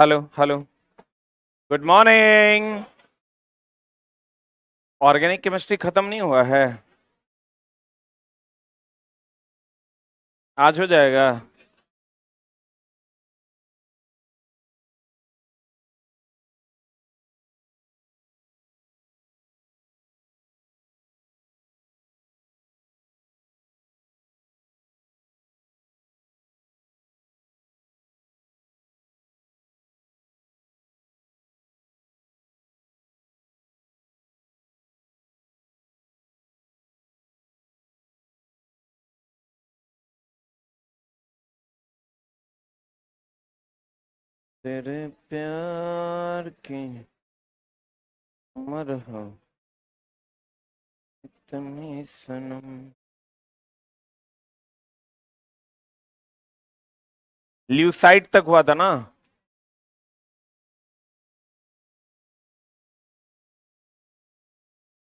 Hello hello. Good morning. Organic chemistry खत्म नहीं हुआ है? आज हो जाएगा। तेरे प्यार की उम्र हो इतनी सनम। ल्यूसाइड तक हुआ था ना?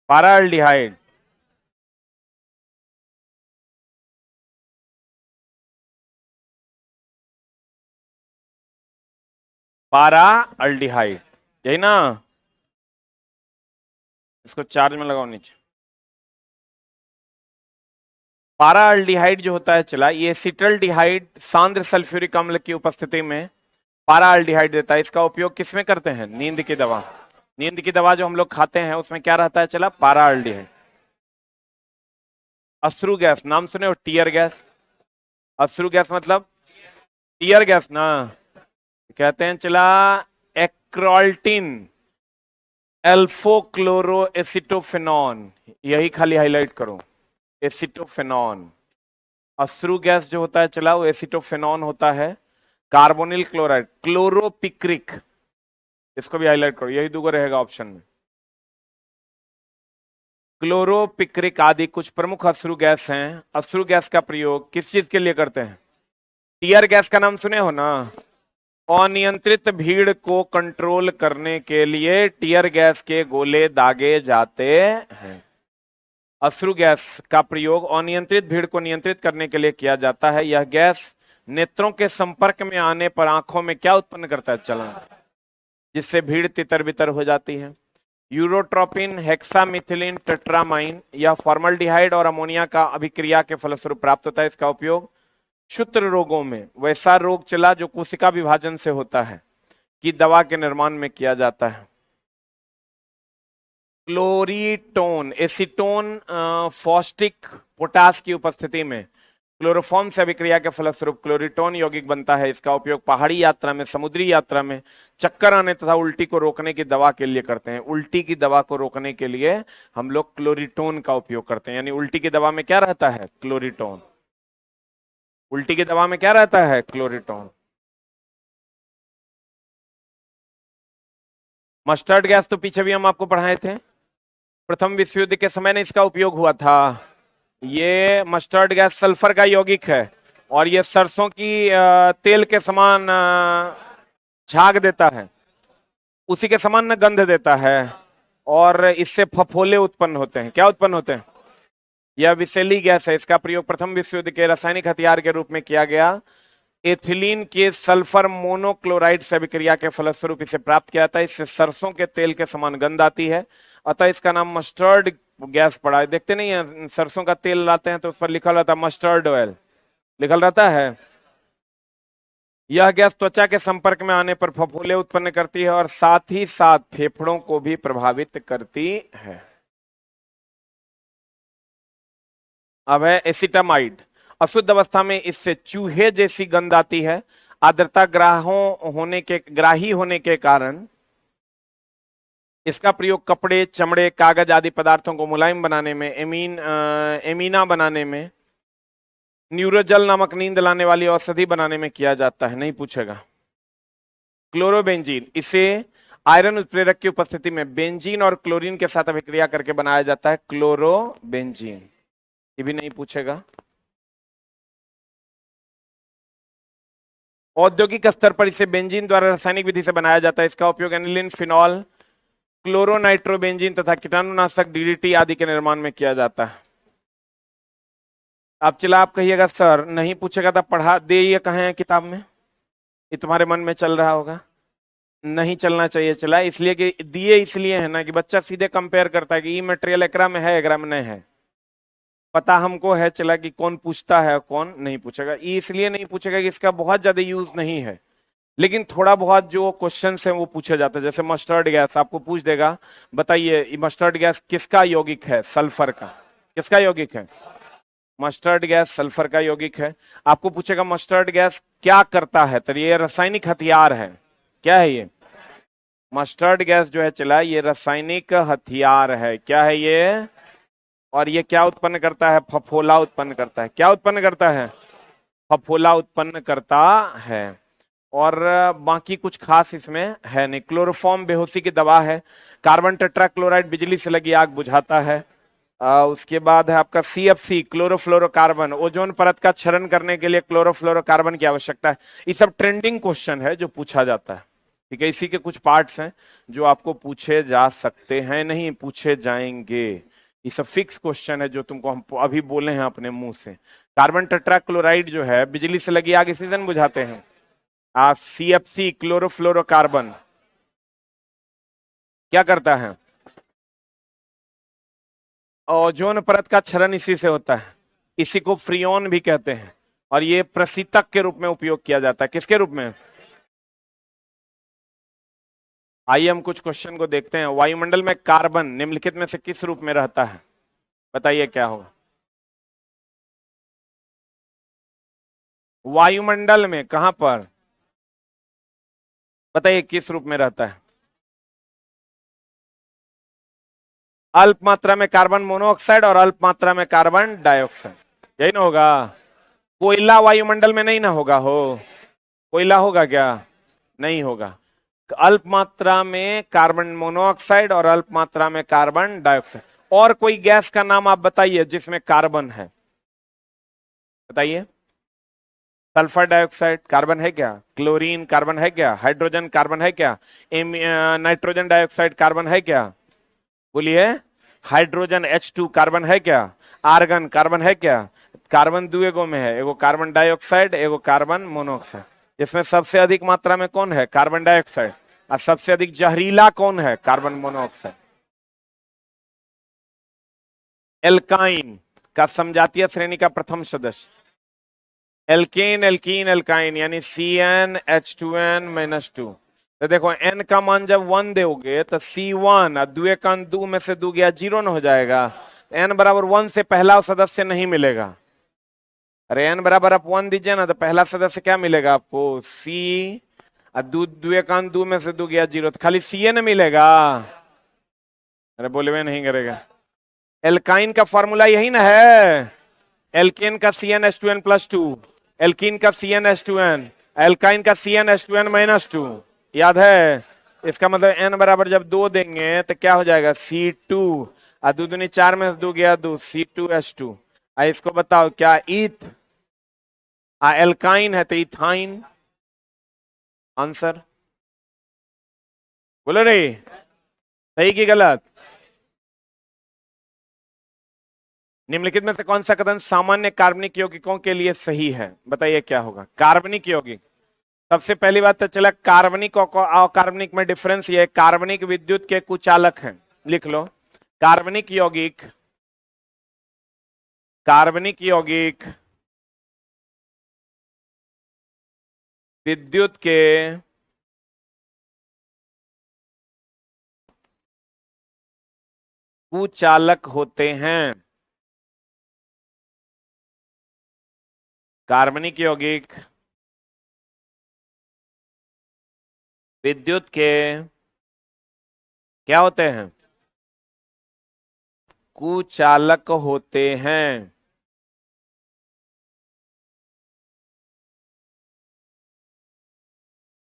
पाराल्डिहाइड। पारा अल्डिहाइड, यही ना? इसको चार्ज में लगाओ नीचे। पारा अल्डिहाइड जो होता है चला, ये एसिटल्डिहाइड सांद्र सल्फ्यूरिक अम्ल की उपस्थिति में पारा अल्डिहाइड देता है। इसका उपयोग किसमें करते हैं? नींद की दवा। नींद की दवा जो हम लोग खाते हैं उसमें क्या रहता है चला? पारा अल्डिहाइड। अश्रु गैस नाम सुने हो? Tear gas. अश्रु गैस मतलब टीयर गैस ना। कहते हैं चला एक्रोल्टिन एल्फो क्लोरो एसिटोफेनॉन। यही खाली हाईलाइट करो, एसिटोफेनॉन। अश्रु गैस जो होता है चला वो एसिटोफेनॉन होता है। कार्बोनिल क्लोराइड क्लोरोपिक्रिक, इसको भी हाईलाइट करो, यही दूगो रहेगा ऑप्शन में। क्लोरोपिक्रिक आदि कुछ प्रमुख अश्रु गैस हैं। अश्रु गैस का प्रयोग किस चीज के लिए करते हैं? टीयर गैस का नाम सुने हो ना? अनियंत्रित भीड़ को कंट्रोल करने के लिए टीयर गैस के गोले दागे जाते हैं। अश्रु गैस का प्रयोग अनियंत्रित भीड़ को नियंत्रित करने के लिए किया जाता है। यह गैस नेत्रों के संपर्क में आने पर आंखों में क्या उत्पन्न करता है चलन, जिससे भीड़ तितर बितर हो जाती है। यूरोट्रोपिन, हेक्सामिथिलिन, टेट्रामाइन यह फॉर्मल्डिहाइड और अमोनिया का अभिक्रिया के फलस्वरूप प्राप्त होता है। इसका उपयोग क्षुत्र रोगों में, वैसा रोग चला जो कोशिका विभाजन से होता है, की दवा के निर्माण में किया जाता है। क्लोरीटोन एसीटोन फॉस्टिक पोटास की उपस्थिति में क्लोरोफॉर्म से अभिक्रिया के फलस्वरूप क्लोरीटोन यौगिक बनता है। इसका उपयोग पहाड़ी यात्रा में, समुद्री यात्रा में, चक्कर आने तथा उल्टी को रोकने की दवा के लिए करते हैं। उल्टी की दवा को रोकने के लिए हम लोग क्लोरीटोन का उपयोग करते हैं। यानी उल्टी की दवा में क्या रहता है? क्लोरीटोन। उल्टी की दवा में क्या रहता है? क्लोरीटोन। मस्टर्ड गैस तो पीछे भी हम आपको पढ़ाए थे, प्रथम विश्व युद्ध के समय में इसका उपयोग हुआ था। ये मस्टर्ड गैस सल्फर का यौगिक है और ये सरसों की तेल के समान झाग देता है, उसी के समान न गंध देता है और इससे फफोले उत्पन्न होते हैं। क्या उत्पन्न होते हैं? यह विषैली गैस है। इसका प्रयोग प्रथम विश्व युद्ध के रासायनिक हथियार के रूप में किया गया। एथिलीन के सल्फर मोनोक्लोराइड से अभिक्रिया के फलस्वरूप इसे प्राप्त किया जाता है। इससे सरसों के तेल के समान गंध आती है, अतः इसका नाम मस्टर्ड गैस पड़ा है। देखते नहीं है सरसों का तेल लाते हैं तो उस पर लिखा रहता है मस्टर्ड ऑयल, लिखा रहता है। यह गैस त्वचा के संपर्क में आने पर फफूंदी उत्पन्न करती है और साथ ही साथ फेफड़ों को भी प्रभावित करती है। अब है एसिटामाइड। अशुद्ध अवस्था में इससे चूहे जैसी गंध आती है। आर्द्रता ग्राही होने के कारण इसका प्रयोग कपड़े, चमड़े, कागज आदि पदार्थों को मुलायम बनाने में, एमीना बनाने में, न्यूरोजल नामक नींद लाने वाली औषधि बनाने में किया जाता है। नहीं पूछेगा। क्लोरोबेंजीन, इसे आयरन उत्प्रेरक की उपस्थिति में बेंजीन और क्लोरीन के साथ अभिक्रिया करके बनाया जाता है। क्लोरोबेंजीन, ये भी नहीं पूछेगा। औद्योगिक स्तर पर इसे बेंजीन द्वारा रासायनिक विधि से बनाया जाता है। इसका उपयोग एनिलीन, फिनॉल, क्लोरोनाइट्रोबेंजीन तथा कीटाणुनाशक डीडीटी आदि के निर्माण में किया जाता है। अब चला आप कहिएगा सर नहीं पूछेगा तो पढ़ा दे, ये कहे हैं किताब में? ये तुम्हारे मन में चल रहा होगा। नहीं चलना चाहिए चला, इसलिए कि दिए इसलिए है ना कि बच्चा सीधे कंपेयर करता है कि ये मटेरियल एकरा में है एकरा में नहीं है। पता हमको है चला कि कौन पूछता है कौन नहीं पूछेगा। ये इसलिए नहीं पूछेगा कि इसका बहुत ज्यादा यूज नहीं है, लेकिन थोड़ा बहुत जो क्वेश्चन है वो पूछे जाते हैं। जैसे मस्टर्ड गैस आपको पूछ देगा, बताइए मस्टर्ड गैस किसका यौगिक है? सल्फर का। किसका यौगिक है? मस्टर्ड गैस सल्फर का यौगिक है। आपको पूछेगा मस्टर्ड गैस क्या करता है, तो ये रासायनिक हथियार है। क्या है ये? मस्टर्ड गैस जो है चला ये रासायनिक हथियार है। क्या है ये? और ये क्या उत्पन्न करता है? फफोला उत्पन्न करता है। क्या उत्पन्न करता है? फफोला उत्पन्न करता है। और बाकी कुछ खास इसमें है नहीं। क्लोरोफॉर्म बेहोशी की दवा है। कार्बन टेट्राक्लोराइड बिजली से लगी आग बुझाता है। उसके बाद है आपका CFC क्लोरोफ्लोरोकार्बन, ओजोन परत का क्षरण करने के लिए क्लोरोफ्लोरोकार्बन की आवश्यकता है। ये सब ट्रेंडिंग क्वेश्चन है जो पूछा जाता है। ठीक है, इसी के कुछ पार्ट्स हैं जो आपको पूछे जा सकते हैं, नहीं पूछे जाएंगे। ये सब फिक्स क्वेश्चन है जो तुमको हम अभी बोले हैं अपने मुंह से। कार्बन टेट्राक्लोराइड जो है बिजली से लगी आग इसी दिन बुझाते हैं। CFC क्लोरोफ्लोरोकार्बन क्या करता है? ओजोन परत का क्षरण इसी से होता है। इसी को फ्रियोन भी कहते हैं। और ये प्रशीतक के रूप में उपयोग किया जाता है। किसके रूप में? आइए हम कुछ क्वेश्चन को देखते हैं। वायुमंडल में कार्बन निम्नलिखित में से किस रूप में रहता है? बताइए क्या होगा? वायुमंडल में कहां पर? बताइए किस रूप में रहता है? अल्प मात्रा में कार्बन मोनोऑक्साइड और अल्प मात्रा में कार्बन डाइऑक्साइड, यही ना होगा? कोयला वायुमंडल में नहीं ना होगा हो? कोयला होगा क्या? नहीं होगा। अल्प मात्रा में कार्बन मोनोऑक्साइड और अल्प मात्रा में कार्बन डाइऑक्साइड। और कोई गैस का नाम आप बताइए जिसमें कार्बन है, बताइए। सल्फर डाइऑक्साइड कार्बन है क्या? क्लोरीन कार्बन है क्या? हाइड्रोजन कार्बन है क्या? नाइट्रोजन डाइऑक्साइड कार्बन है क्या? बोलिए। हाइड्रोजन H2 कार्बन है क्या? आर्गन कार्बन है क्या? कार्बन दो एगो में है, एगो कार्बन डाइऑक्साइड एगो कार्बन मोनोऑक्साइड। जिसमें सबसे अधिक मात्रा में कौन है? Carbon dioxide. और सबसे अधिक जहरीला कौन है? Carbon monoxide. एल्काइन का समजातीय श्रेणी का प्रथम सदस्य। एल्केन एल्कीन एल्काइन यानी CnH2n-2। तो देखो n का मान जब 1 दोगे तो C1 और दुए का 2 में से 2 गया 0 न हो जाएगा। n बराबर 1 से पहला सदस्य नहीं मिलेगा। अरे n बराबर आप 1 दीजिए ना तो पहला सदस्य क्या मिलेगा आपको? C और दुए का 2 में से 2 गया 0, तो खाली Cn मिलेगा। अरे बोले हुए नहीं करेगा। एल्काइन का फॉर्मूला यही ना है। एल्केन का CnH2n+2, एल्कीन का CnH2n, एल्काइन का CnH2n-2। याद है? इसका मतलब n बराबर जब 2 देंगे तो क्या हो जाएगा? C2 और 2 दूनी 4 में से 2 गया 2, C2H2। इसको बताओ क्या ईथ एल्काइन है तो इथाइन? आंसर बोलो रे, सही की गलत? निम्नलिखित में से कौन सा कथन सामान्य कार्बनिक यौगिकों के लिए सही है? बताइए क्या होगा? कार्बनिक यौगिक, सबसे पहली बात तो चला कार्बनिक और अकार्बनिक में डिफरेंस ये है। कार्बनिक विद्युत के कुचालक हैं, लिख लो। कार्बनिक यौगिक, कार्बनिक यौगिक विद्युत के कुचालक होते हैं। कार्बनिक यौगिक विद्युत के क्या होते हैं? कुचालक होते हैं।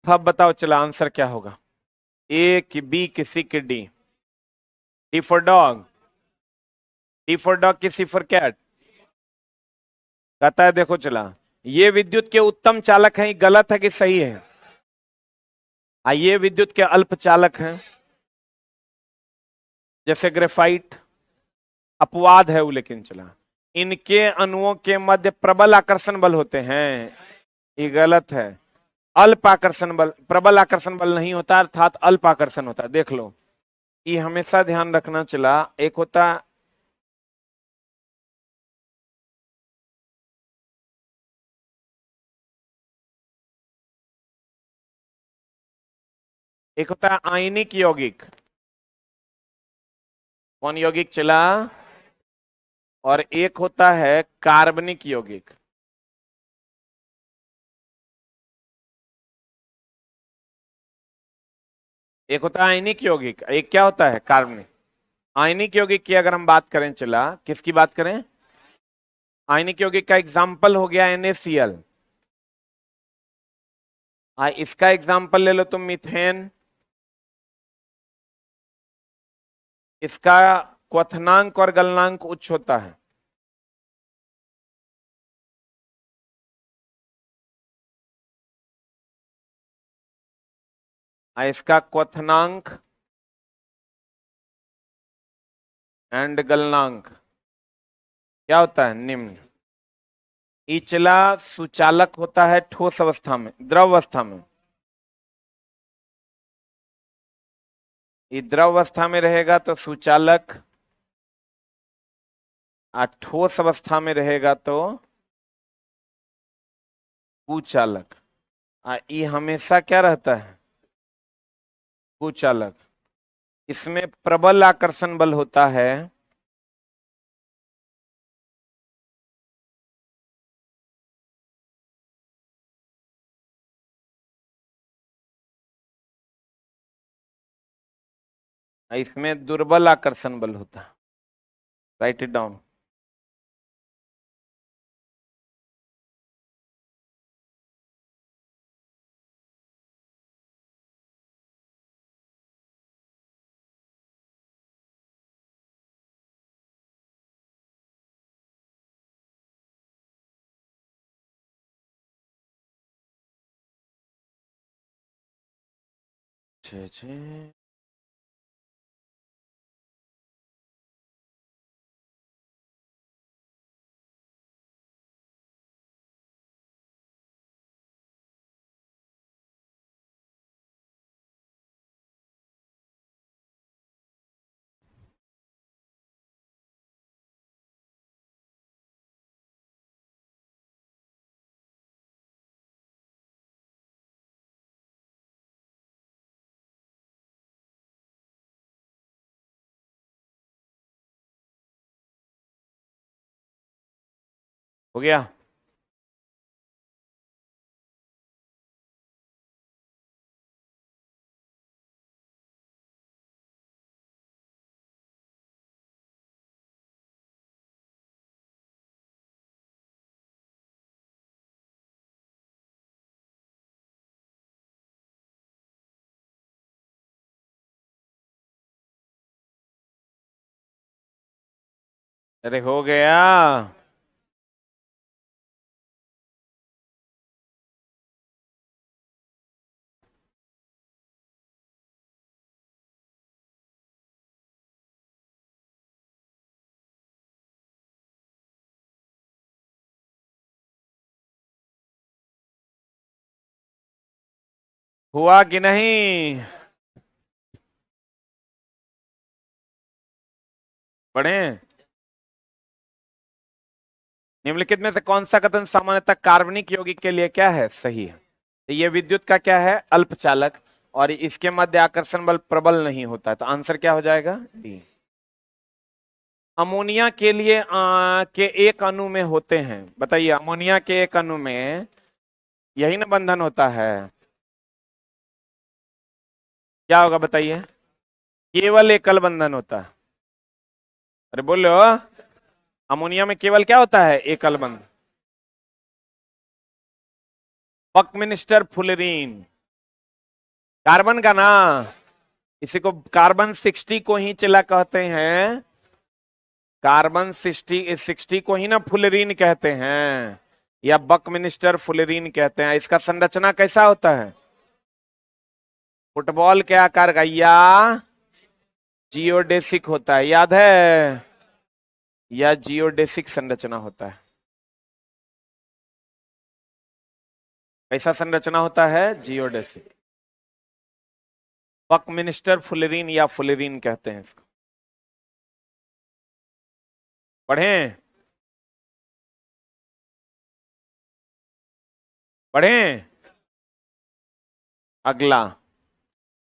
अब बताओ चला आंसर क्या होगा? ए की बी की सी की D? D for dog, D for dog की सी फॉर कैट? कहता है देखो चला ये विद्युत के उत्तम चालक हैं, गलत है कि सही है? ये विद्युत के अल्प चालक हैं, जैसे ग्रेफाइट। अपवाद है वो, लेकिन चला इनके अणुओं के मध्य प्रबल आकर्षण बल होते हैं, ये गलत है। अल्प आकर्षण बल, प्रबल आकर्षण बल नहीं होता, अर्थात अल्प आकर्षण होता है। देख लो, ये हमेशा ध्यान रखना चला। एक होता है आयनिक यौगिक। कौन यौगिक चला? और एक होता है कार्बनिक यौगिक। एक होता है आयनिक यौगिक, एक क्या होता है? कार्बनिक। आयनिक यौगिक की अगर हम बात करें, चला किसकी बात करें? आयनिक यौगिक का एग्जाम्पल हो गया NaCl। इसका एग्जाम्पल ले लो तुम, मीथेन। इसका क्वथनांक और गलनांक उच्च होता है। इसका क्वथनांक एंड गलनांक क्या होता है? निम्न। इचला सुचालक होता है ठोस अवस्था में, द्रव अवस्था में। ये द्रव अवस्था में रहेगा तो सुचालक, ठोस अवस्था में रहेगा तो कुचालक। ये हमेशा क्या रहता है? कुचालक। इसमें प्रबल आकर्षण बल होता है। इसमें दुर्बल आकर्षण बल होता है। Right it down. हो गया? अरे हो गया। हुआ कि नहीं? पढ़ें? निम्नलिखित में से कौन सा कथन सामान्यतः कार्बनिक यौगिक के लिए क्या है? सही है। तो ये विद्युत का क्या है? अल्पचालक। और इसके मध्य आकर्षण बल प्रबल नहीं होता है, तो आंसर क्या हो जाएगा? डी। अमोनिया के लिए के एक अणु में होते हैं, बताइए, अमोनिया के एक अणु में यही ना बंधन होता है। क्या होगा बताइए? केवल एकल बंधन होता है। अरे बोलो, अमोनिया में केवल क्या होता है? एकल बंधन। बकमिनिस्टर फुलरीन कार्बन का ना, इसी को कार्बन 60 को ही चिला कहते हैं। कार्बन 60 को ही ना फुलरीन कहते हैं, या बकमिनिस्टर फुलरीन कहते हैं। इसका संरचना कैसा होता है? फुटबॉल के आकार का, या जियोडेसिक होता है, याद है? या जियोडेसिक संरचना होता है। कैसा संरचना होता है? जियोडेसिक। बकमिनिस्टर फुलेरीन या फुलेरीन कहते हैं इसको। पढ़ें? पढ़ें? अगला,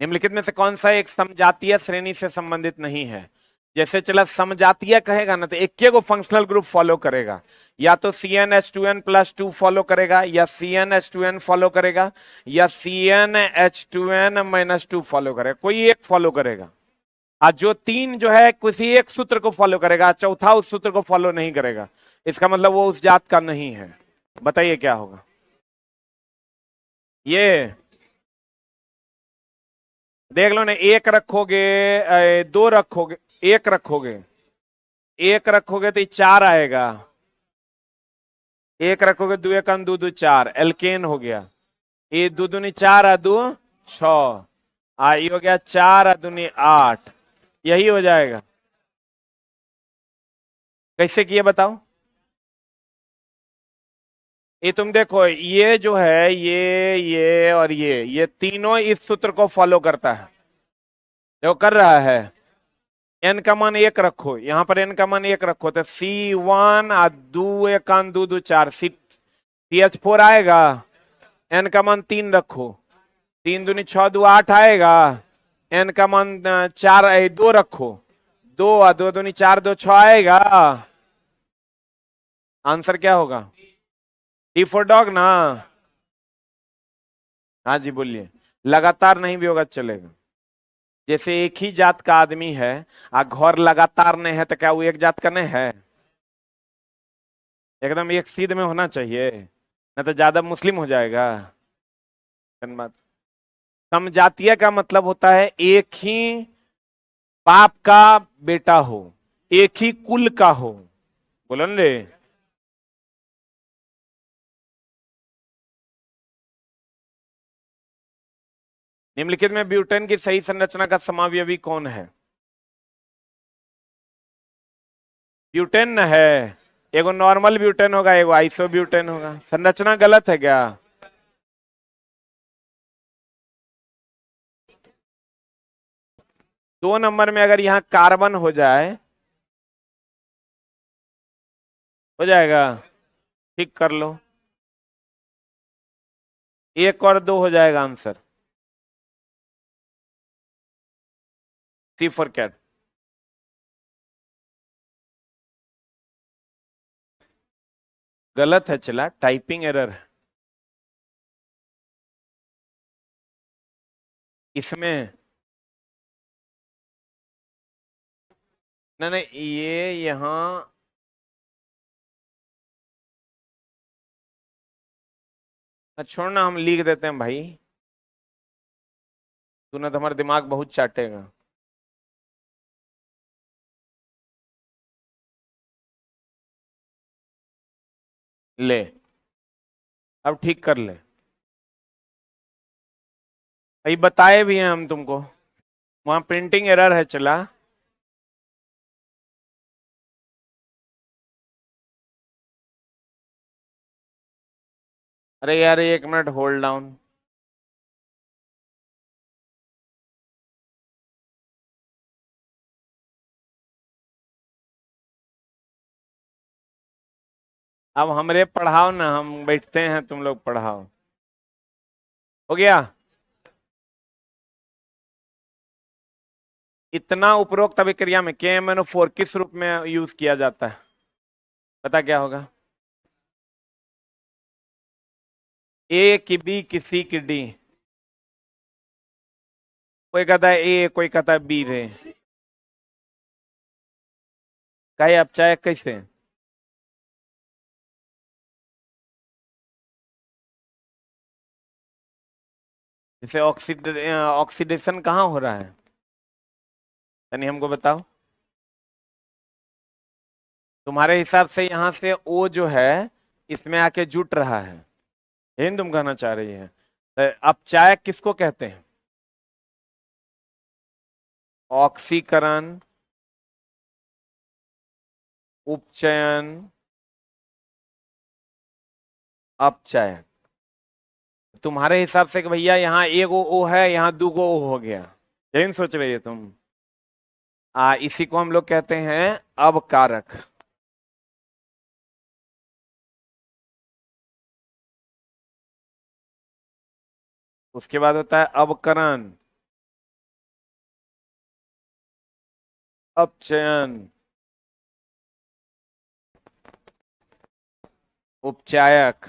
निम्नलिखित में से कौन सा एक समजातीय श्रेणी से संबंधित नहीं है? जैसे चला समजातीय कहेगा ना तो एक को फंक्शनल ग्रुप फॉलो करेगा, या तो CnH2n+2 फॉलो करेगा, या CnH2n फॉलो करेगा, या CnH2n-2 फॉलो करेगा, कोई एक फॉलो करेगा। आज जो तीन जो है किसी एक सूत्र को फॉलो करेगा, चौथा उस सूत्र को फॉलो नहीं करेगा, इसका मतलब वो उस जात का नहीं है। बताइए क्या होगा? ये देख लो ना, एक रखोगे, दो रखोगे, एक रखोगे, एक रखोगे तो ये चार आएगा, एक रखोगे दो एक दो दो चार, एल्केन हो गया। ये दो दूनी चार आ दो छ, ये हो गया चार आ दूनी आठ, यही हो जाएगा। कैसे किए बताओ? ये तुम देखो, ये जो है ये और ये तीनों इस सूत्र को फॉलो करता है, जो कर रहा है। एन का मान एक रखो, यहां पर एन का मान एक रखो तो C1 आ दो एक दो दो चार, CH4 आएगा। एन का मान तीन रखो, तीन दूनी छह दो आठ आएगा। एन का मान चार दो रखो, दो आ दो दूनी चार दो छह आएगा। आंसर क्या होगा? डी फॉर डॉग ना? हाँ जी बोलिए। लगातार नहीं भी होगा चलेगा। जैसे एक ही जात का आदमी है, घर लगातार नहीं है तो क्या वो एक जात का नहीं है? एकदम एक सीध में होना चाहिए, नहीं तो ज्यादा मुस्लिम हो जाएगा। धन्यवाद। समजातीय का मतलब होता है एक ही बाप का बेटा हो, एक ही कुल का हो। बोलो न रे। निम्नलिखित में ब्यूटेन की सही संरचना का समावयवी कौन है? ब्यूटेन न है, एगो नॉर्मल ब्यूटेन होगा, एगो आइसो ब्यूटेन होगा। संरचना गलत है क्या? दो नंबर में अगर यहां कार्बन हो जाएगा, ठीक कर लो। एक और दो हो जाएगा आंसर। C for cat. गलत है चला, टाइपिंग एरर है इसमें। नहीं नहीं, ये यहां छोड़ना, हम लिख देते हैं भाई, तूने तो हमारा दिमाग बहुत चाटेगा। ले, अब ठीक कर ले। अभी बताए भी हैं हम तुमको, वहां प्रिंटिंग एरर है चला। अरे यार एक मिनट होल्ड डाउन। अब हमरे पढ़ाओ ना, हम बैठते हैं, तुम लोग पढ़ाओ। हो गया? इतना उपरोक्त अभिक्रिया में KMnO4 किस रूप में यूज किया जाता है? पता क्या होगा? ए की बी की सी की डी। कोई कहता है ए, कोई कहता है बी रे। कहे आप चाहे कैसे? जैसे ऑक्सीडेशन कहाँ हो रहा है, यानी हमको बताओ। तुम्हारे हिसाब से यहां से ओ जो है इसमें आके जुट रहा है, यही तुम कहना चाह रही है? तो अब चाय किसको कहते हैं? ऑक्सीकरण, उपचयन, अपचयन। तुम्हारे हिसाब से कि भैया यहाँ एक ओ है, यहाँ दो गो ओ हो गया, यही न सोच रही है तुम। इसी को हम लोग कहते हैं अवकारक। उसके बाद होता है अवकरण, अपचयन, उपचायक,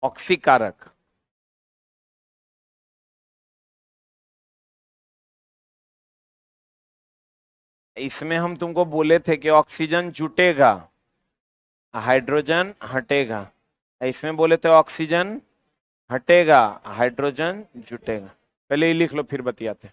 ऑक्सीकारक। इसमें हम तुमको बोले थे कि ऑक्सीजन जुटेगा, हाइड्रोजन हटेगा। इसमें बोले थे ऑक्सीजन हटेगा, हाइड्रोजन जुटेगा। पहले ये लिख लो फिर बतियाते।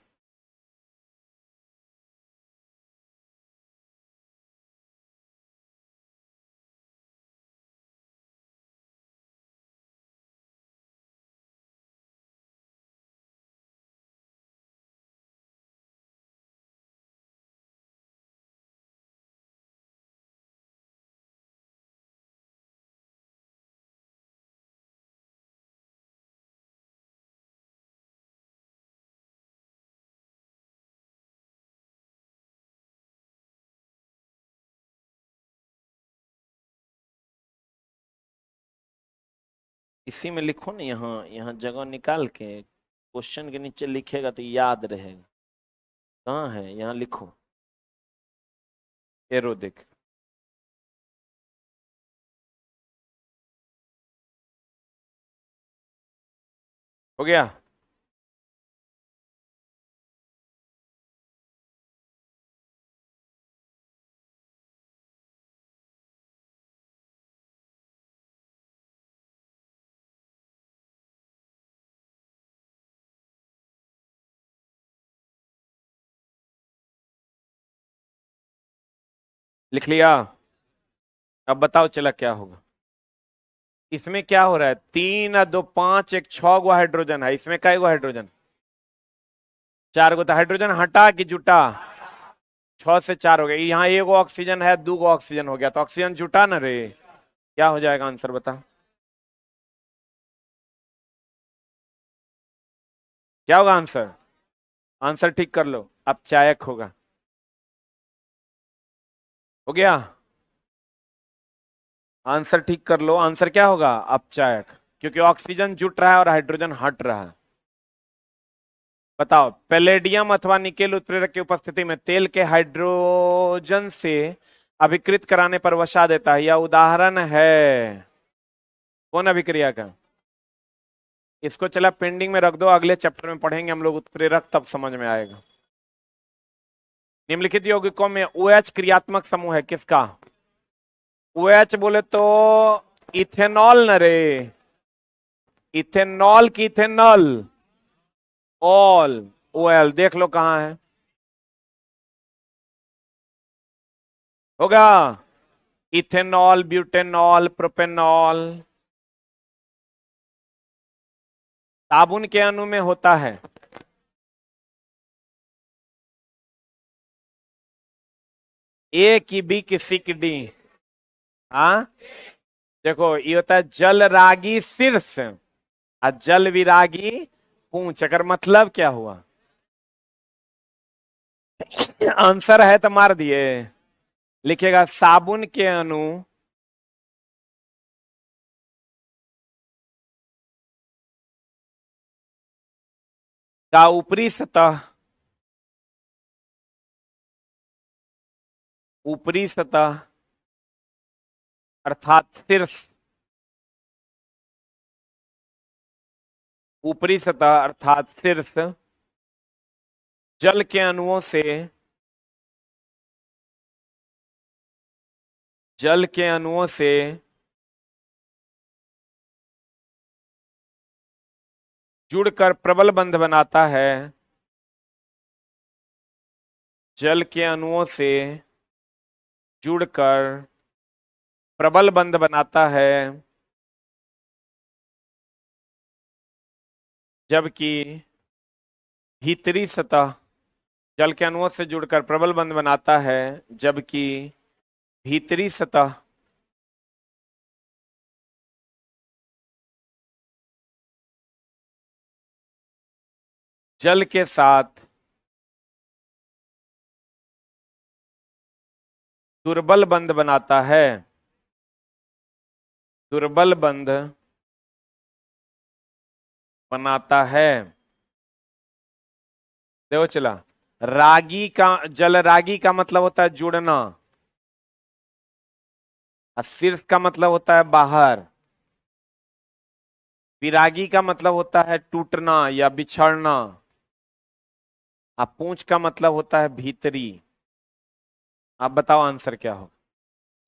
इसी में लिखो ना, यहाँ यहाँ जगह निकाल के क्वेश्चन के नीचे लिखेगा तो याद रहेगा। कहाँ है, यहाँ लिखो, एरो देख। हो गया। लिख लिया। अब बताओ चला क्या होगा। इसमें क्या हो रहा है, 3 और 2 5, एक 6 गो हाइड्रोजन है। इसमें कई गो हाइड्रोजन, 4 गो। तो हाइड्रोजन हटा कि जुटा, 6 से 4 हो गया। यहाँ एक गो ऑक्सीजन है, 2 गो ऑक्सीजन हो गया, तो ऑक्सीजन जुटा ना रे। क्या हो जाएगा आंसर बता, क्या होगा आंसर। आंसर ठीक कर लो, अपचायक होगा। हो गया, आंसर ठीक कर लो। आंसर क्या होगा, अपचायक, क्योंकि ऑक्सीजन जुट रहा है और हाइड्रोजन हट रहा है। बताओ, पैलेडियम अथवा निकेल उत्प्रेरक की उपस्थिति में तेल के हाइड्रोजन से अभिकृत कराने पर वसा देता है। यह उदाहरण है कौन अभिक्रिया का। इसको चला पेंडिंग में रख दो, अगले चैप्टर में पढ़ेंगे हम लोग उत्प्रेरक, तब समझ में आएगा। निम्नलिखित यौगिकों में OH क्रियात्मक समूह है किसका। OH बोले तो इथेनॉल न रे, इथेनॉल की इथेनॉल, ऑल, OL देख लो कहां है, होगा इथेनॉल, ब्यूटेनॉल, प्रोपेनॉल। साबुन के अणु में होता है ए की बी की सी की डी। हाँ, देखो ये होता है जल रागी शीर्ष और जल विरागी पूंछ। अगर मतलब क्या हुआ, आंसर है तो मार दिए। लिखेगा साबुन के अणु का ऊपरी सतह, ऊपरी सतह अर्थात शीर्ष, ऊपरी सतह अर्थात शीर्ष जल के अणुओं से, जल के अणुओं से जुड़कर प्रबल बंध बनाता है, जल के अणुओं से जुड़कर प्रबल बंध बनाता है, जबकि भीतरी सतह, जल के अणुओं से जुड़कर प्रबल बंध बनाता है, जबकि भीतरी सतह जल के साथ दुर्बल बंध बनाता है, दुर्बल बंध बनाता है। देखो चला, रागी का, जल रागी का मतलब होता है जुड़ना, और शीर्ष का मतलब होता है बाहर, विरागी का मतलब होता है टूटना या बिछड़ना, और पूंछ का मतलब होता है भीतरी। आप बताओ आंसर क्या हो।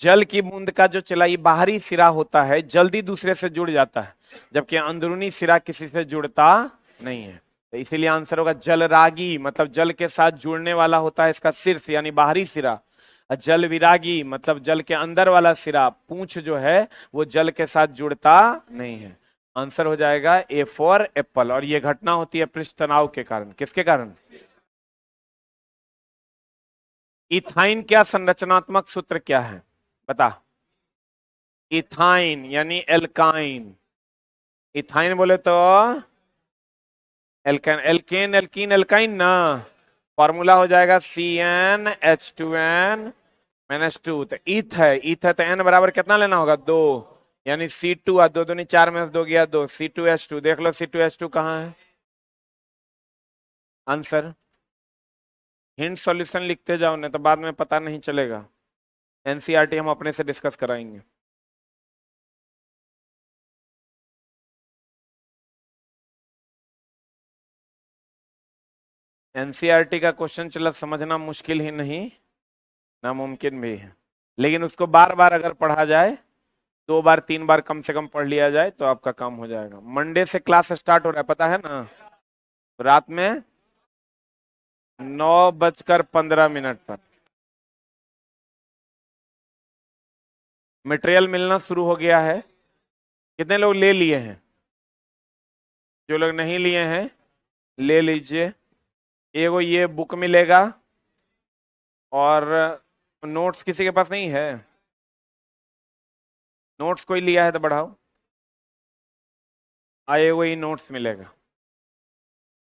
जल की बूंद का जो चला ये बाहरी सिरा होता है, जल्दी दूसरे से जुड़ जाता है, जबकि अंदरूनी सिरा किसी से जुड़ता नहीं है। तो इसीलिए आंसर होगा जल रागी, मतलब जल के साथ जुड़ने वाला होता है इसका शीर्ष यानी बाहरी सिरा। और जल विरागी मतलब जल के अंदर वाला सिरा, पूंछ जो है वो जल के साथ जुड़ता नहीं है। आंसर हो जाएगा ए फॉर एप्पल। और ये घटना होती है पृष्ठ तनाव के कारण। किसके कारण? इथाइन क्या संरचनात्मक सूत्र क्या है बता। इथाइन यानी एल्काइन। इथाइन बोले तो एल्काइन, एल्केन एल्कीन एल्काइन ना। फॉर्मूला हो जाएगा CnH2n-2। तो ईथ है, ईथ है तो n बराबर कितना लेना होगा? 2, यानी C2। और 2 दूनी 4 में 2 गया 2, C2H2। देख लो C2H2 कहाँ है आंसर। हिंट सॉल्यूशन लिखते जाओ, नहीं तो बाद में पता नहीं चलेगा। एनसीईआरटी हम अपने से डिस्कस कराएंगे। एनसीईआरटी का क्वेश्चन चला समझना मुश्किल ही नहीं, नामुमकिन भी है, लेकिन उसको बार बार अगर पढ़ा जाए, 2 बार 3 बार कम से कम पढ़ लिया जाए तो आपका काम हो जाएगा। मंडे से क्लास स्टार्ट हो रहा है पता है ना, रात में 9:15 पर मटेरियल मिलना शुरू हो गया है। कितने लोग ले लिए हैं? जो लोग नहीं लिए हैं ले लीजिए। एगो ये बुक मिलेगा, और नोट्स किसी के पास नहीं है? नोट्स कोई लिया है तो बढ़ाओ। आए वही नोट्स मिलेगा।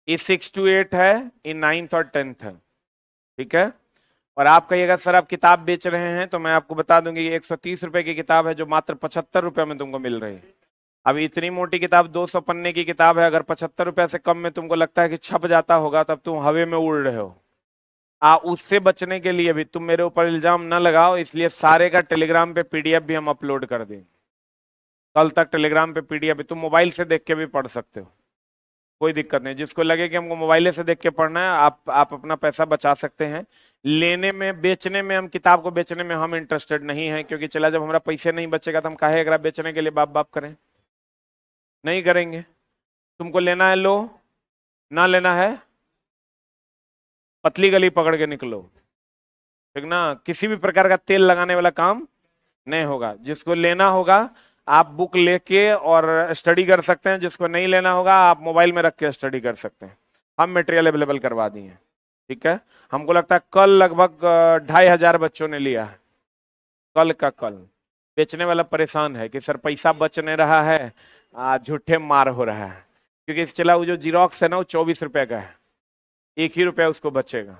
ये 6 to 8 है, ये 9th और 10th है, ठीक है। और आप कहिएगा सर आप किताब बेच रहे हैं, तो मैं आपको बता दूंगी ये 130 रुपए की किताब है जो मात्र 75 रुपए में तुमको मिल रही है। अब इतनी मोटी किताब 200 पन्ने की किताब है, अगर 75 रुपए से कम में तुमको लगता है कि छप जाता होगा, तब तुम हवे में उड़ रहे हो। उससे बचने के लिए भी तुम मेरे ऊपर इल्जाम न लगाओ, इसलिए सारे का टेलीग्राम पे पीडीएफ भी हम अपलोड कर देंगे कल तक। टेलीग्राम पे पीडीएफ तुम मोबाइल से देख के भी पढ़ सकते हो, कोई दिक्कत नहीं। जिसको लगे कि हमको मोबाइल से देख के पढ़ना है, आप अपना पैसा बचा सकते हैं। लेने में बेचने में, हम किताब को बेचने में हम इंटरेस्टेड नहीं है, क्योंकि चला जब हमारा पैसे नहीं बचेगा तो हम काहे अगर बेचने के लिए बाप बाप करें, नहीं करेंगे। तुमको लेना है लो, ना लेना है पतली गली पकड़ के निकलो, ठीक ना। किसी भी प्रकार का तेल लगाने वाला काम नहीं होगा। जिसको लेना होगा आप बुक लेके और स्टडी कर सकते हैं, जिसको नहीं लेना होगा आप मोबाइल में रख के स्टडी कर सकते हैं। हम मटेरियल अवेलेबल करवा दिए हैं, ठीक है। हमको लगता है कल लगभग 2500 बच्चों ने लिया है, कल का कल। बेचने वाला परेशान है कि सर पैसा बच नहीं रहा है, झूठे मार हो रहा है। क्योंकि चला वो जो जीरोक्स है ना वो 24 रुपए का है, 1 ही रुपया उसको बचेगा।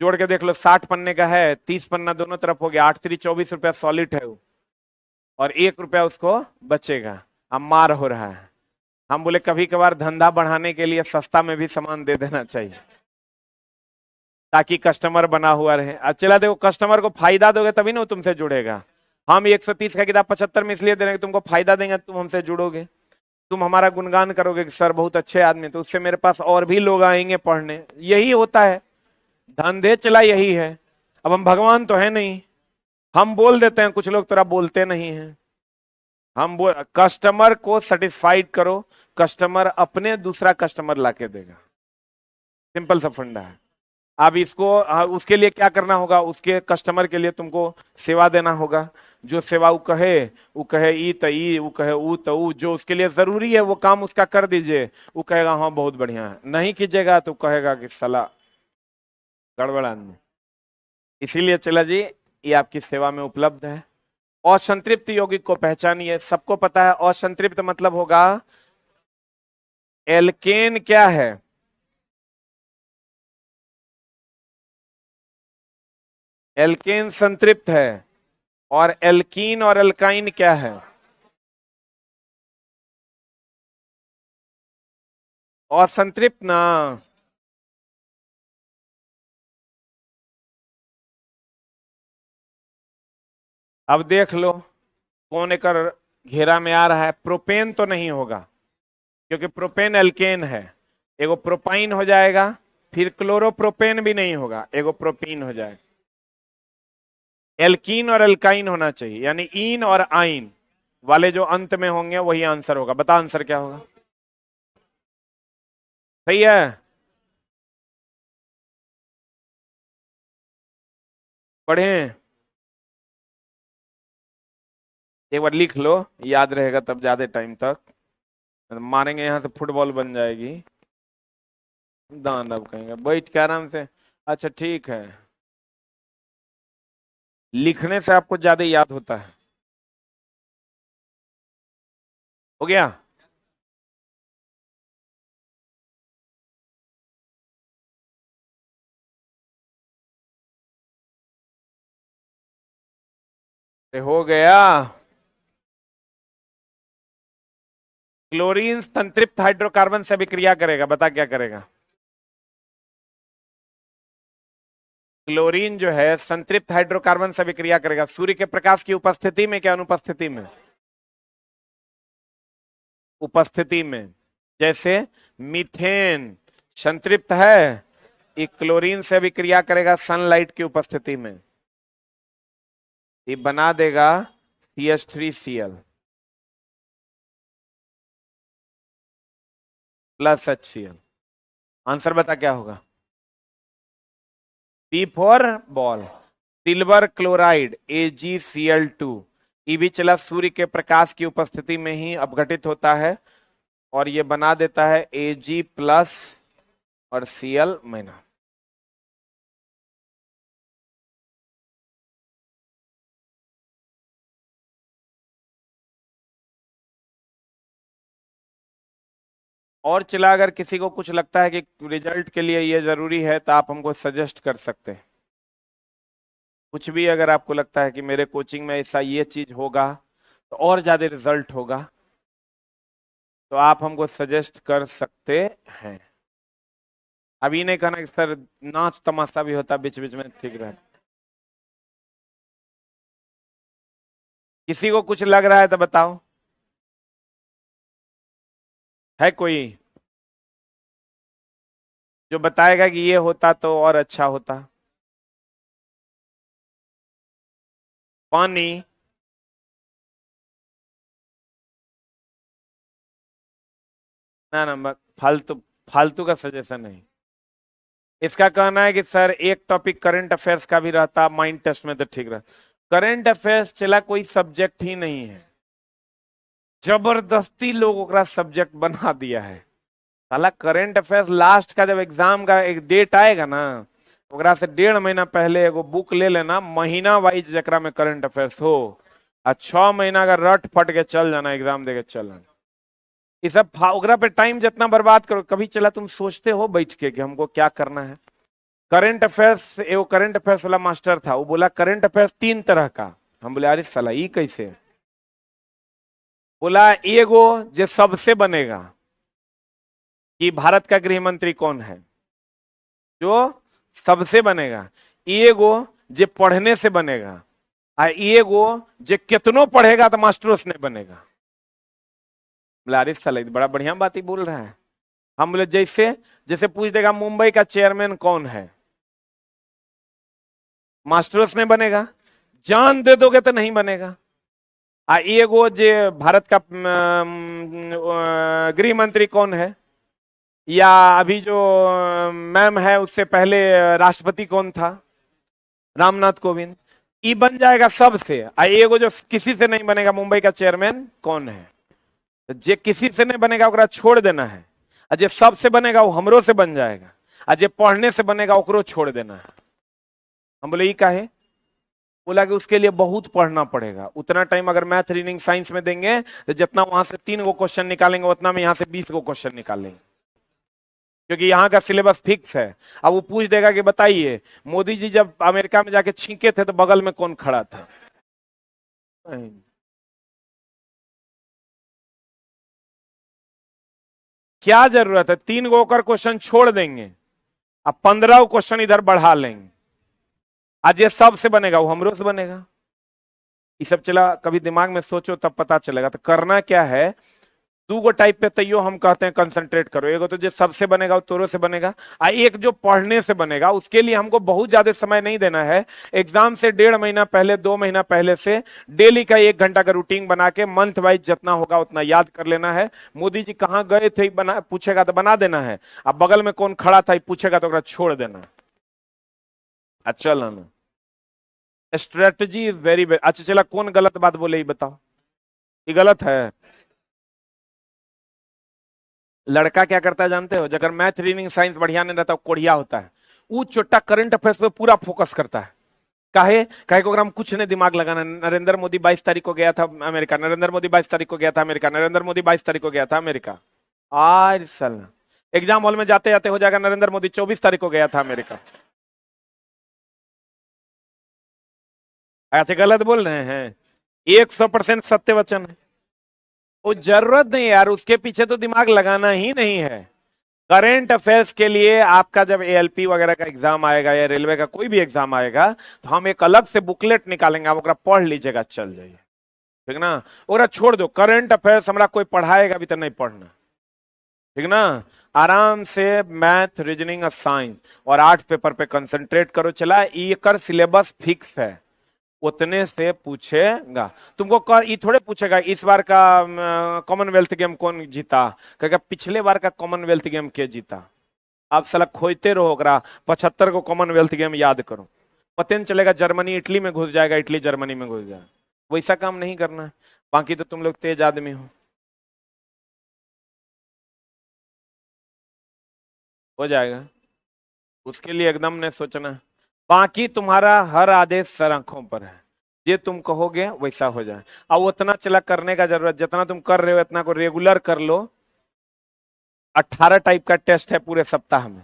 जोड़ के देख लो, 60 पन्ने का है, 30 पन्ना दोनों तरफ हो गया, 8 3 24 रुपया सॉलिड है वो, और 1 रुपया उसको बचेगा। अब मार हो रहा है। हम बोले कभी कभार धंधा बढ़ाने के लिए सस्ता में भी सामान दे देना चाहिए, ताकि कस्टमर बना हुआ रहे। अब चला देखो, कस्टमर को फायदा दोगे तभी ना वो तुमसे जुड़ेगा। हम 130 का किताब 75 में इसलिए दे रहे हैं कि तुमको फायदा देंगे, तुम हमसे जुड़ोगे, तुम हमारा गुणगान करोगे कि सर बहुत अच्छे आदमी, तो उससे मेरे पास और भी लोग आएंगे पढ़ने। यही होता है धंधे चला, यही है। अब हम भगवान तो है नहीं, हम बोल देते हैं, कुछ लोग तोरा बोलते नहीं है। हम बोल, कस्टमर को सेटिस्फाइड करो, कस्टमर अपने दूसरा कस्टमर लाके देगा। सिंपल सा फंडा है। अब इसको उसके लिए क्या करना होगा, उसके कस्टमर के लिए तुमको सेवा देना होगा। जो सेवा वो कहे ई त ई, वो कहे ऊ त ऊ, जो उसके लिए जरूरी है वो काम उसका कर दीजिए। वो कहेगा हाँ बहुत बढ़िया है, नहीं कीजिएगा तो कहेगा कि सला गड़बड़ आदमी। इसीलिए चला जी ये आपकी सेवा में उपलब्ध है। असंतृप्त यौगिक को पहचानिए। सबको पता है असंतृप्त मतलब होगा, एल्केन क्या है? एल्केन संतृप्त है और एल्कीन और एल्काइन क्या है? असंतृप्त ना। अब देख लो कौन एक घेरा में आ रहा है। प्रोपेन तो नहीं होगा क्योंकि प्रोपेन एल्केन है। एगो प्रोपाइन हो जाएगा, फिर क्लोरोप्रोपेन भी नहीं होगा, एगो प्रोपीन हो जाएगा। एल्कीन और एल्काइन होना चाहिए, यानी इन और आइन वाले जो अंत में होंगे वही आंसर होगा। बता आंसर क्या होगा? सही है। पढ़ें, एक बार लिख लो, याद रहेगा तब ज्यादा टाइम तक। मारेंगे यहां से फुटबॉल बन जाएगी। दान अब कहेंगे बैठ के आराम से। अच्छा ठीक है, लिखने से आपको ज्यादा याद होता है। हो गया? हो गया। क्लोरीन संतृप्त हाइड्रोकार्बन से अभिक्रिया करेगा, बता क्या करेगा? क्लोरीन जो है संतृप्त हाइड्रोकार्बन से अभिक्रिया करेगा सूर्य के प्रकाश की उपस्थिति में, क्या अनुपस्थिति में? उपस्थिति में। जैसे मीथेन संतृप्त है, ये क्लोरीन से अभिक्रिया करेगा सनलाइट की उपस्थिति में, ये बना देगा CH3Cl प्लस HCl। आंसर बता क्या होगा? P for ball. Silver chloride AgCl2, ये भी चला सूर्य के प्रकाश की उपस्थिति में ही अपघटित होता है और ये बना देता है Ag प्लस और Cl माइनस। और चला, अगर किसी को कुछ लगता है कि रिजल्ट के लिए ये जरूरी है तो आप हमको सजेस्ट कर सकते हैं। कुछ भी अगर आपको लगता है कि मेरे कोचिंग में ऐसा ये चीज होगा तो और ज्यादा रिजल्ट होगा, तो आप हमको सजेस्ट कर सकते हैं। अभी नहीं कहना कि सर नाच तमाशा भी होता बीच बीच में, ठीक रहे। किसी को कुछ लग रहा है तो बताओ, है कोई जो बताएगा कि ये होता तो और अच्छा होता? पानी। ना ना, फालतू फालतू का सजेशन नहीं। इसका कहना है कि सर एक टॉपिक करंट अफेयर्स का भी रहता माइंड टेस्ट में तो ठीक रहता। करंट अफेयर्स चला कोई सब्जेक्ट ही नहीं है, जबरदस्ती लोग सब्जेक्ट बना दिया है। साला करंट अफेयर्स लास्ट का जब एग्जाम का एक डेट आएगा ना, ओकरा से 1.5 महीना पहले एगो बुक ले लेना, महीना वाइज जकरा में करंट अफेयर्स हो, और 6 महीना का रट फट के चल जाना, एग्जाम दे के चल जाना। ये सब ओकरा पे टाइम जितना बर्बाद करो। कभी चला तुम सोचते हो बैठ के कि हमको क्या करना है? करंट अफेयर्स, एगो करंट अफेयर्स वाला मास्टर था, वो बोला करंट अफेयर्स 3 तरह का। हम बोले अरे साला ये कैसे? बोला एगो जो सबसे बनेगा कि भारत का गृह मंत्री कौन है, जो सबसे बनेगा। एगो जो पढ़ने से बनेगा, और एगो जो कितनों पढ़ेगा तो मास्टर उसने बनेगा। बोला साला बड़ा बढ़िया बात ही बोल रहा है। हम बोले जैसे जैसे पूछ देगा मुंबई का चेयरमैन कौन है, मास्टर उसने बनेगा। जान दे दोगे तो नहीं बनेगा। एगो जे भारत का गृह मंत्री कौन है, या अभी जो मैम है उससे पहले राष्ट्रपति कौन था, रामनाथ कोविंद, ये बन जाएगा सबसे। एगो जो किसी से नहीं बनेगा, मुंबई का चेयरमैन कौन है, तो जे किसी से नहीं बनेगा ओकरा छोड़ देना है, और जे सबसे बनेगा वो हमरो से बन जाएगा, और जे पढ़ने से बनेगा ओकरो छोड़ देना है। हम बोले ये का है? बोला कि उसके लिए बहुत पढ़ना पड़ेगा। उतना टाइम अगर मैथ रीडिंग साइंस में देंगे तो जितना वहां से 3 गो क्वेश्चन निकालेंगे उतना में यहाँ से 20 गो क्वेश्चन निकालेंगे। क्योंकि यहाँ का सिलेबस फिक्स है। अब वो पूछ देगा कि बताइए मोदी जी जब अमेरिका में जाके छींके थे तो बगल में कौन खड़ा था। क्या जरूरत है, 3 गो होकर क्वेश्चन छोड़ देंगे, अब 15 क्वेश्चन इधर बढ़ा लेंगे। आज ये सबसे बनेगा, वो हमरो से बनेगा। ये सब चला कभी दिमाग में सोचो तब पता चलेगा। तो करना क्या है, 2 गो टाइप पे तैयो हम कहते हैं कंसंट्रेट करो। एगो तो जो सबसे बनेगा वो तोरो से बनेगा, एक जो पढ़ने से बनेगा उसके लिए हमको बहुत ज्यादा समय नहीं देना है। एग्जाम से 1.5 महीना पहले 2 महीना पहले से डेली का 1 घंटा का रूटीन बना के मंथ वाइज जितना होगा उतना याद कर लेना है। मोदी जी कहाँ गए थे बना पूछेगा तो बना देना है, अब बगल में कौन खड़ा था पूछेगा तो छोड़ देना। अच्छा ना, स्ट्रेटजी इज वेरी वेरी अच्छा। चला कौन गलत बात बोले ये बताओ, ये गलत है। लड़का क्या करता है जानते हो, अगर मैथ रीजनिंग साइंस बढ़िया नहीं रहता कोढ़िया होता है, वो छोटा करंट अफेयर्स पे पूरा फोकस करता है। काहे काहे को अगर हम कुछ नहीं दिमाग लगाना, नरेंद्र मोदी 22 तारीख को गया था अमेरिका, नरेंद्र मोदी 22 तारीख को गया था अमेरिका, नरेंद्र मोदी 22 तारीख को गया था अमेरिका। आज साल एग्जाम हॉल में जाते जाते हो जाएगा नरेंद्र मोदी 24 तारीख को गया था अमेरिका। अच्छा गलत बोल रहे हैं, 100% सत्य वचन है। वो जरूरत नहीं यार, उसके पीछे तो दिमाग लगाना ही नहीं है। करंट अफेयर्स के लिए आपका जब एएलपी वगैरह का एग्जाम आएगा या रेलवे का कोई भी एग्जाम आएगा तो हम एक अलग से बुकलेट निकालेंगे, आप ओकरा पढ़ लीजिएगा, चल जाइए, ठीक ना। ओकरा छोड़ दो, करंट अफेयर्स हमारा कोई पढ़ाएगा भी तो नहीं पढ़ना, ठीक ना। आराम से मैथ रीजनिंग और साइंस और आर्ट्स पेपर पे कंसंट्रेट करो। चला ये सिलेबस फिक्स है, उतने से पूछेगा तुमको। कर ये थोड़े पूछेगा इस बार का कॉमनवेल्थ गेम कौन जीता, कहेगा पिछले बार का कॉमनवेल्थ गेम के जीता। आप साला खोजते रहोगा 75 को कॉमनवेल्थ गेम याद करो, पता नहीं चलेगा जर्मनी इटली में घुस जाएगा, इटली जर्मनी में घुस जाएगा। वैसा काम नहीं करना है, बाकी तो तुम लोग तेज आदमी हो जाएगा, उसके लिए एकदम ने सोचना। बाकी तुम्हारा हर आदेश सर आंखों पर है, ये तुम कहोगे वैसा हो जाए। अब उतना चला करने का जरूरत, जितना तुम कर रहे हो इतना को रेगुलर कर लो। 18 टाइप का टेस्ट है पूरे सप्ताह में।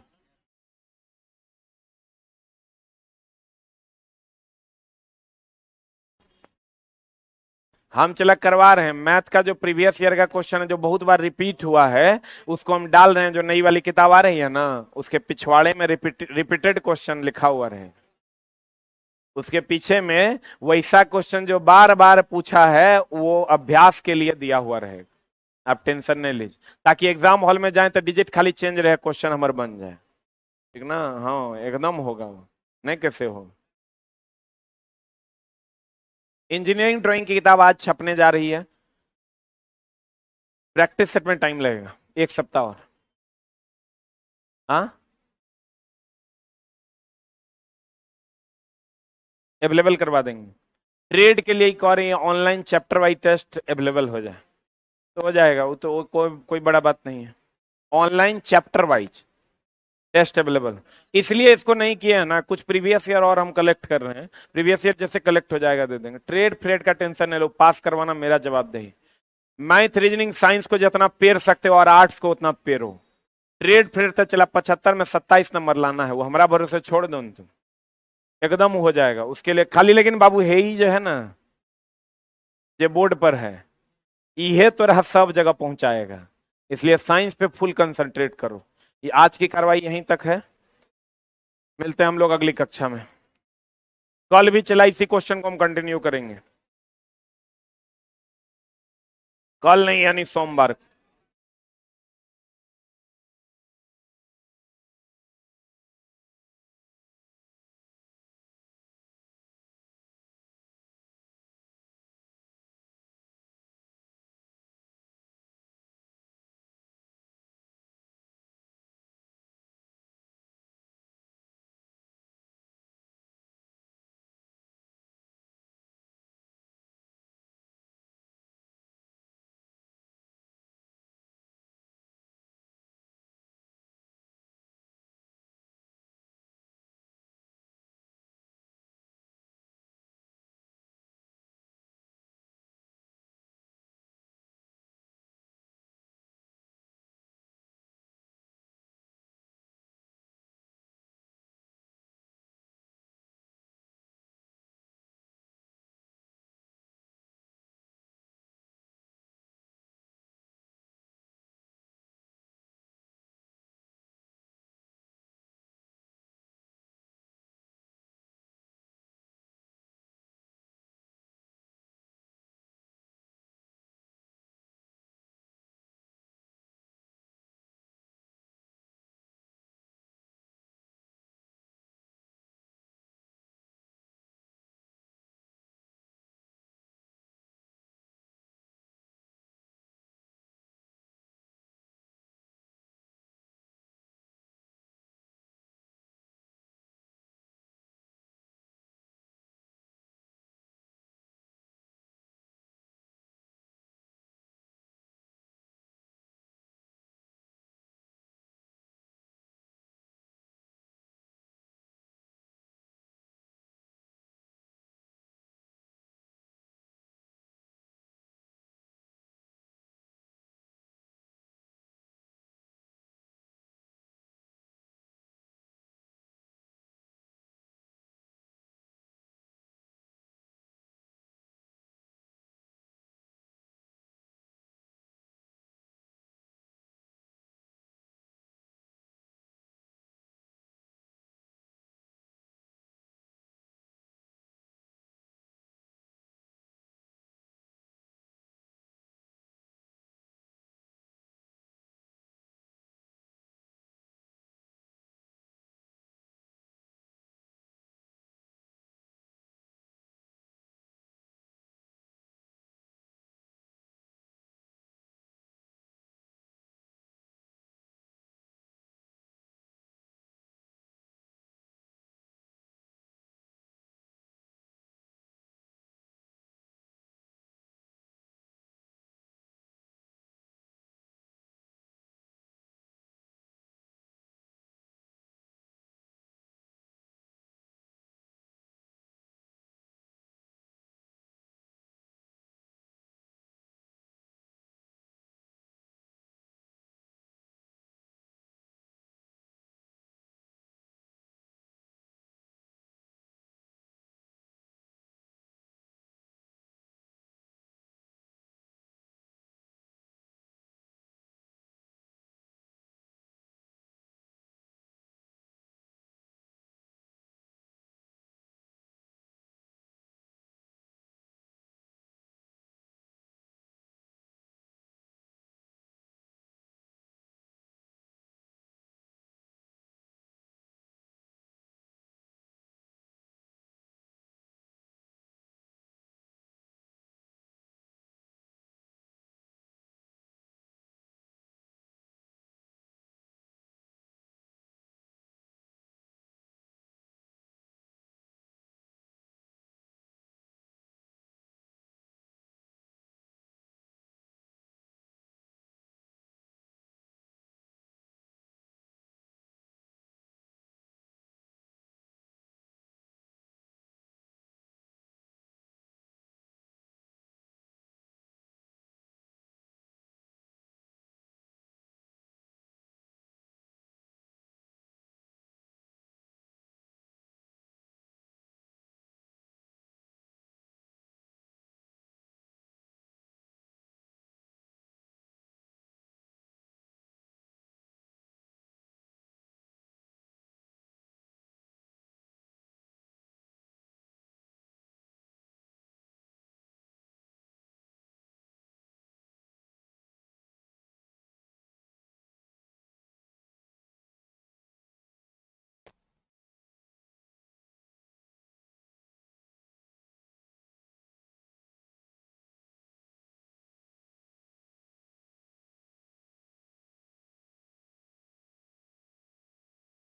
हम चला करवा रहे हैं, मैथ का जो प्रीवियस ईयर का क्वेश्चन है जो बहुत बार रिपीट हुआ है उसको हम डाल रहे हैं। जो नई वाली किताब आ रही है ना उसके पिछवाड़े में रिपीटेड क्वेश्चन लिखा हुआ रहे, उसके पीछे में वैसा क्वेश्चन जो बार बार पूछा है वो अभ्यास के लिए दिया हुआ रहेगा। आप टेंशन नहीं लीजिए, ताकि एग्जाम हॉल में जाए तो डिजिट खाली चेंज रहे, क्वेश्चन हमारे बन जाए, ठीक ना। हाँ एकदम होगा वो, नहीं कैसे हो। इंजीनियरिंग ड्राइंग की किताब आज छपने जा रही है, प्रैक्टिस सेट में टाइम लगेगा 1 सप्ताह और। हाँ अवेलेबल करवा देंगे। ट्रेड के लिए एक और online chapter wise test available हो जाए तो हो जाएगा, वो तो कोई बड़ा बात नहीं है। Online chapter wise test available, इसलिए इसको नहीं किया है ना, कुछ प्रीवियस ईयर और हम कलेक्ट कर रहे हैं, प्रीवियस ईयर जैसे कलेक्ट हो जाएगा दे देंगे। ट्रेड फ्रेड का टेंशन नहीं लो, पास करवाना मेरा जवाबदेही। मैथ रीजनिंग साइंस को जितना पेर सकते हो और आर्ट्स को उतना पेरो। ट्रेड फ्रेड तो चला 75 में 27 नंबर लाना है, वो हमारा भरोसे छोड़ दो तुम, एकदम हो जाएगा। उसके लिए खाली लेकिन बाबू है ही जो है ना, जो बोर्ड पर है ये तो रहा सब जगह पहुंचाएगा, इसलिए साइंस पे फुल कंसंट्रेट करो। ये आज की कार्रवाई यहीं तक है, मिलते हैं हम लोग अगली कक्षा में। कल भी चला इसी क्वेश्चन को हम कंटिन्यू करेंगे, कल नहीं यानी सोमवार को।